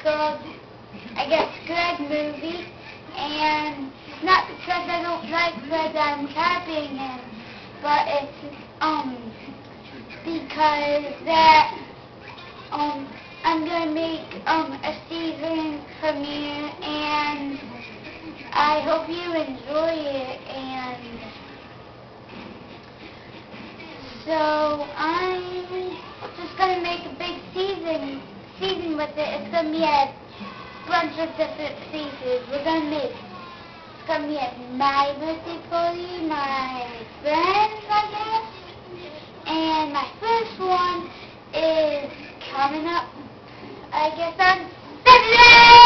called, I guess, Greg movie, and not because I don't like Greg, I'm copying him, but it's because that I'm gonna make a season premiere, and I hope you enjoy it. And so I'm just gonna make a big season with it. It's gonna be a bunch of different pieces. It's gonna be at my birthday party, my friends, I guess. And my first one is coming up, I guess, on Saturday!